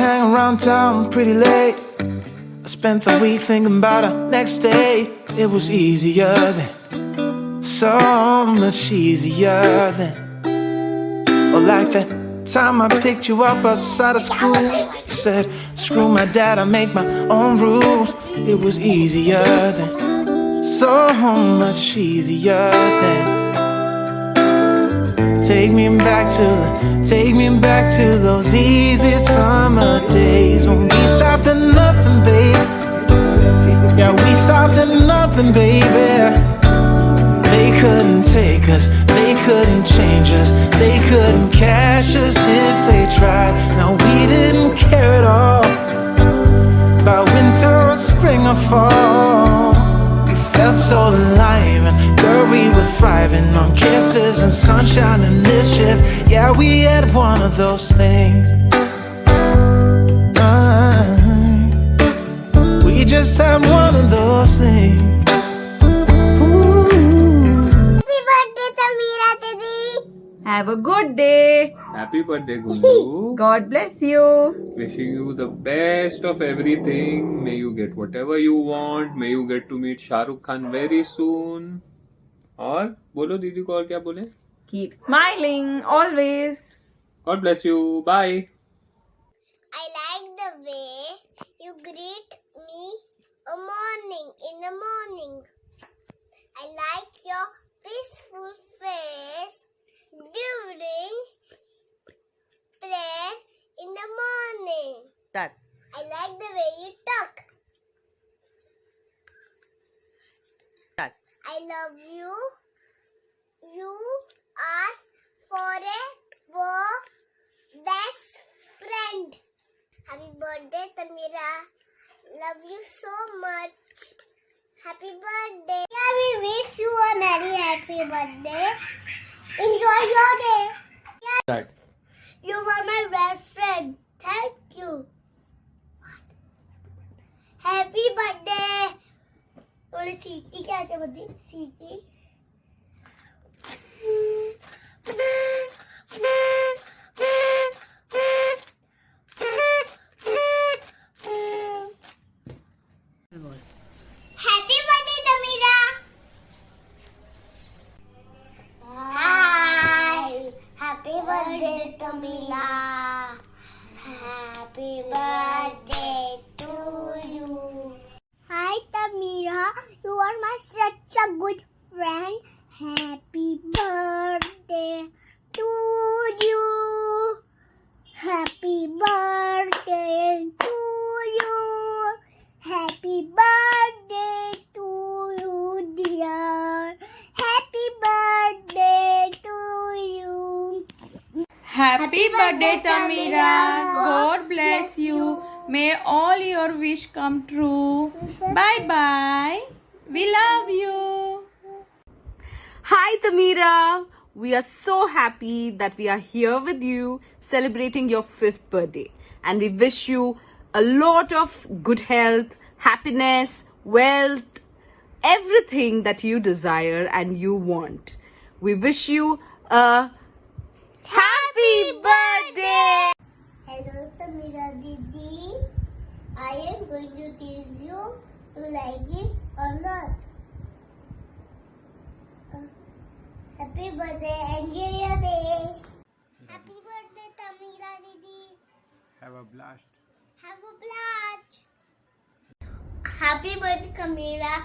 hang around town pretty late. I spent the week thinking about our next date. It was easier then, so much easier then. Or like that time I picked you up outside of school. Said, screw my dad, I make my own rules. It was easier then, so much easier then. Take me back to those easy summer days when we stopped at nothing, baby. Yeah, we stopped at nothing, baby. They couldn't take us, they couldn't change us, they couldn't catch us if they tried. Now we didn't care at all about winter or spring or fall. We felt so alive, and girl, we were thriving on kisses and sunshine and mischief. Yeah, we had one of those things. We just had one of those things. Have a good day. Happy birthday, Gundu. God bless you. Wishing you the best of everything. May you get whatever you want. May you get to meet Shah Rukh Khan very soon. और बोलो दीदी को और क्या बोले? Keep smiling always. God bless you. Bye. I like the way you greet me in the morning. I like your peaceful face during prayer in the morning. That. I like the way you talk. That. I love you. You are forever best friend. Happy birthday, Tamira. Love you so much. Happy birthday. Yeah, we wish you a very happy birthday. Enjoy your day. Yeah. You are my best friend. Thank you. Happy birthday. थोड़ी सीटी क्या है बदी सीटी Happy birthday, Tamira. Hi. Happy birthday, Tamira. Happy birthday to you. Hi, Tamira. You are my such a good friend. Happy birthday to you. Happy birthday to you. Happy birthday to you, dear. Happy birthday to you. Happy birthday, Tamira. God bless you. May all your wish come true. Bye bye. We love you. Hi, Tamira. We are so happy that we are here with you celebrating your 5th birthday. And we wish you a lot of good health, happiness, wealth, everything that you desire and you want. We wish you a happy birthday. Hello, Tamira Didi. I am going to teach you to like it or not. Happy birthday, enjoy your day. Happy birthday, Tamira Didi. Have a blast. Have a blast. Happy birthday, Tamira.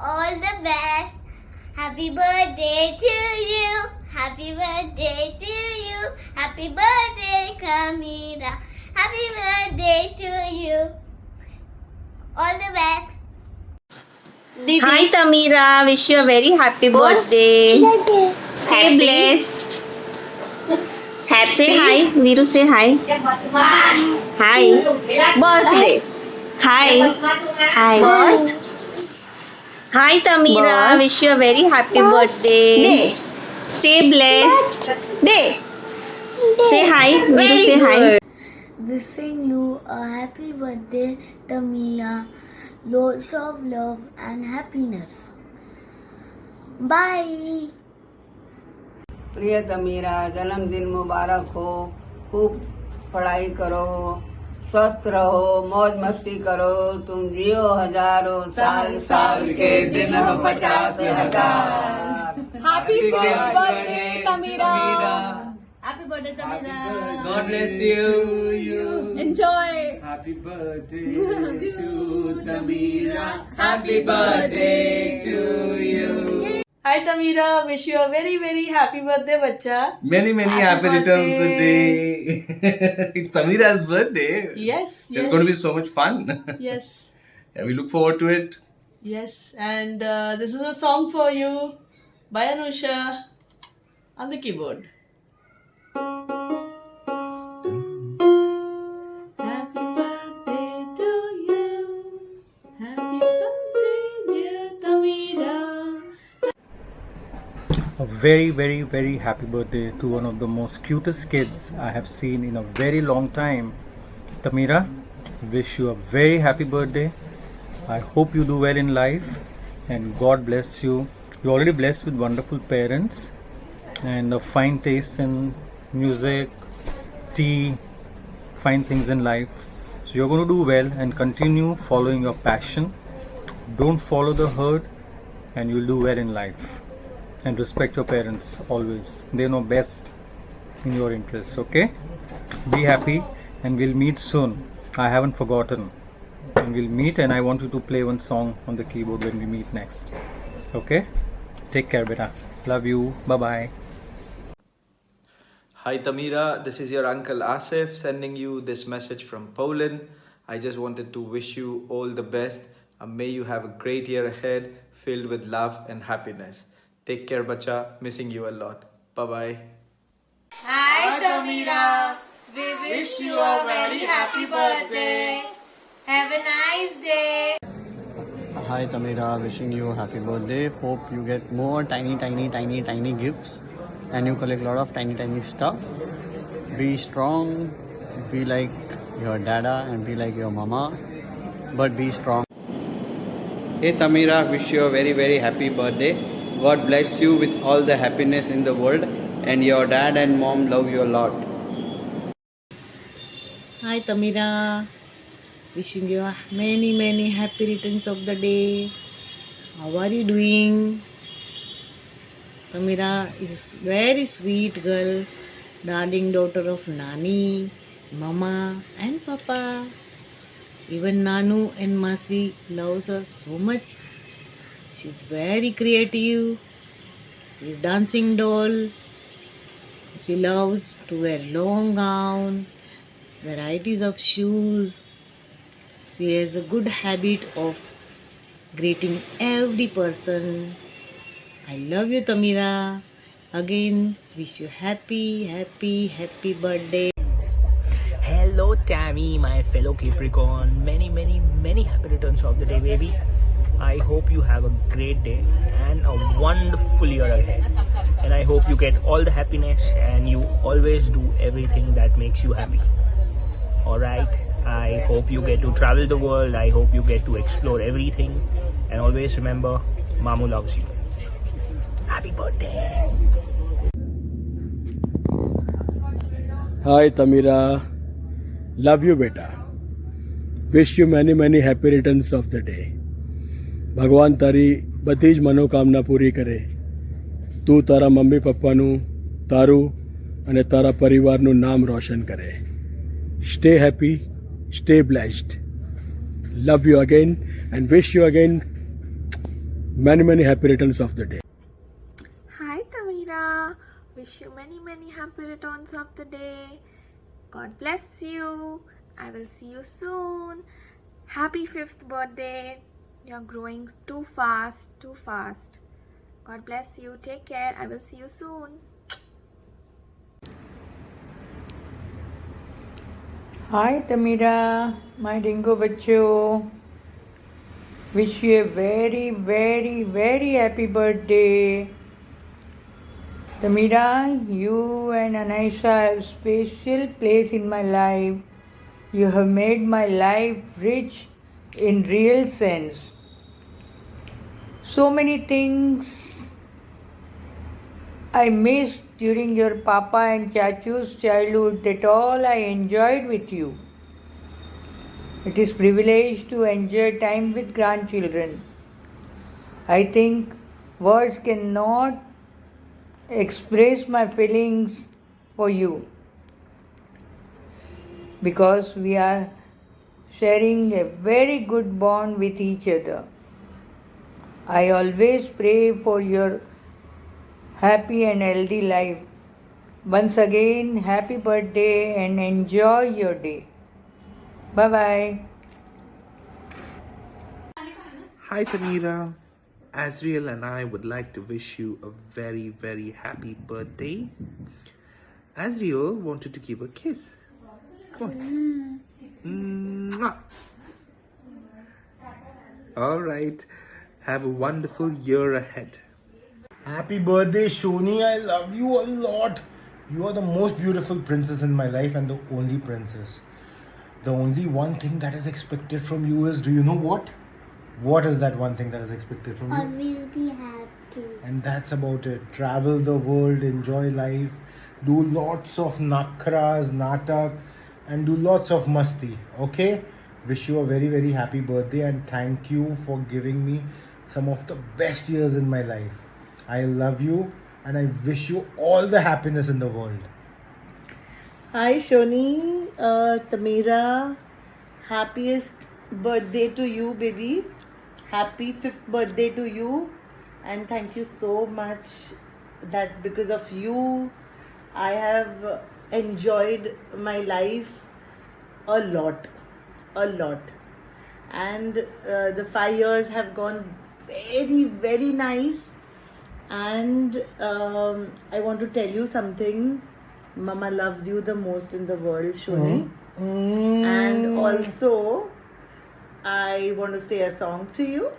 All the best. Happy birthday to you. Happy birthday to you. Happy birthday, Tamira. Happy birthday to you. All the best. Didi. Hi Tamira, wish you a very happy birthday. Stay blessed. Happy. Say hi, Viru. Say hi. Hi. Birthday. Hi. Hi. Birth. Hi Tamira, Birth. wish you a very happy birthday. Day. Stay blessed. Day. Say hi, Viru. Say hi. Wishing you a happy birthday, Tamira. Lots of love and happiness. Bye. प्रिय तमीरा, जन्मदिन मुबारक हो. खूब पढ़ाई करो, स्वस्थ रहो, मौज मस्ती करो, तुम जियो हजारों साल साल के दिन हो 50,000. Happy fifth birthday, Tamira. Happy birthday, Tamira. God bless you. Enjoy. Happy birthday to Tamira. Happy birthday to you. Hi, Tamira. Wish you a very, very happy birthday, bacha. Many happy returns of the day. It's Tamira's birthday. Yes, It's going to be so much fun. Yes, Yeah, we look forward to it. yes. And this is a song for you by Anusha on the keyboard. Happy birthday to you. Happy birthday, dear Tamira. A very happy birthday to one of the most cutest kids I have seen in a very long time. Tamira, wish you a very happy birthday. I hope you do well in life and God bless you. You're already blessed with wonderful parents and a fine taste in music, tea, fine things in life. So you're going to do well and continue following your passion. Don't follow the herd and you'll do well in life. And respect your parents always. They know best in your interests, okay? Be happy and we'll meet soon. I haven't forgotten. And we'll meet and I want you to play one song on the keyboard when we meet next. Okay? Take care, beta. Love you. Bye-bye. Hi Tamira, this is your uncle Asif sending you this message from Poland. I just wanted to wish you all the best and may you have a great year ahead filled with love and happiness. Take care bacha, missing you a lot. Bye bye. Hi, Tamira. We wish you a very happy birthday. Have a nice day. Hi Tamira, wishing you a happy birthday. Hope you get more tiny gifts and you collect a lot of tiny stuff. Be strong, be like your dada and be like your mama, but be strong. Hey Tamira, wish you a very happy birthday. God bless you with all the happiness in the world and your dad and mom love you a lot. Hi Tamira, wishing you many happy returns of the day. How are you doing? Tamira is very sweet girl, darling daughter of Nani, Mama and Papa. Even Nanu and Masi loves her so much. She's very creative. She's dancing doll. She loves to wear long gown, varieties of shoes. She has a good habit of greeting every person. I love you, Tamira. Again, wish you happy birthday. Hello Tammy, my fellow Capricorn. Many happy returns of the day, baby. I hope you have a great day and a wonderful year ahead. And I hope you get all the happiness and you always do everything that makes you happy. Alright, I hope you get to travel the world. I hope you get to explore everything. And always remember, Mamu loves you. Happy birthday. Hi Tamira, love you beta. Wish you many happy returns of the day. ભગવાન તારી બધી જ મનોકામના પૂરી કરે. તું તારા mummy પપ્પાનું, તારું અને તારા પરિવારનું નામ રોશન કરે. Stay happy, stay blessed. Love you again and wish you again many happy returns of the day. Hi Tamira, wish you many happy returns of the day. God bless you. I will see you soon. Happy 5th birthday. You're growing too fast. God bless you. Take care. I will see you soon. Hi Tamira, my dingo bacho. Wish you a very happy birthday. Tamira, you and Anaisha have special place in my life. You have made my life rich in real sense. So many things I missed during your Papa and Chachu's childhood, that all I enjoyed with you. It is privilege to enjoy time with grandchildren. I think words cannot express my feelings for you because we are sharing a very good bond with each other. I always pray for your happy and healthy life. Once again, happy birthday and enjoy your day. Bye bye. Hi Tamira, Azriel and I would like to wish you a very, very happy birthday. Azriel wanted to give a kiss. Come on. Mwah. All right. Have a wonderful year ahead. Happy birthday, Shoni. I love you a lot. You are the most beautiful princess in my life and the only princess. The only one thing that is expected from you is, do you know what? What is that one thing that is expected from you? Always be happy. And that's about it. Travel the world, enjoy life, do lots of nakras, natak, and do lots of masti. Okay? Wish you a very, very happy birthday and thank you for giving me some of the best years in my life. I love you and I wish you all the happiness in the world. Hi Shoni, Tamira, happiest birthday to you, baby. Happy 5th birthday to you, and thank you so much that because of you I have enjoyed my life a lot, and the 5 years have gone very, very nice. And I want to tell you something. Mama loves you the most in the world, Shoni. And also, I want to say a song to you.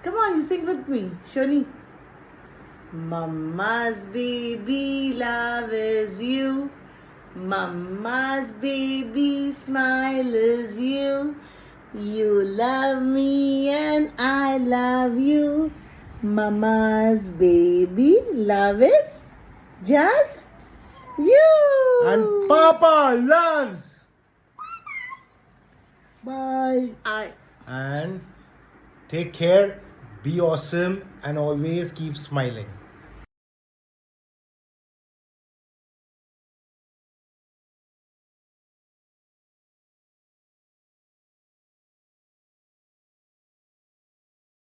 Come on, you sing with me, Shoni. Mama's baby love is you. Mama's baby smile is you. You love me and I love you. Mama's baby love is just you. And Papa loves. Bye. And take care, be awesome, and always keep smiling.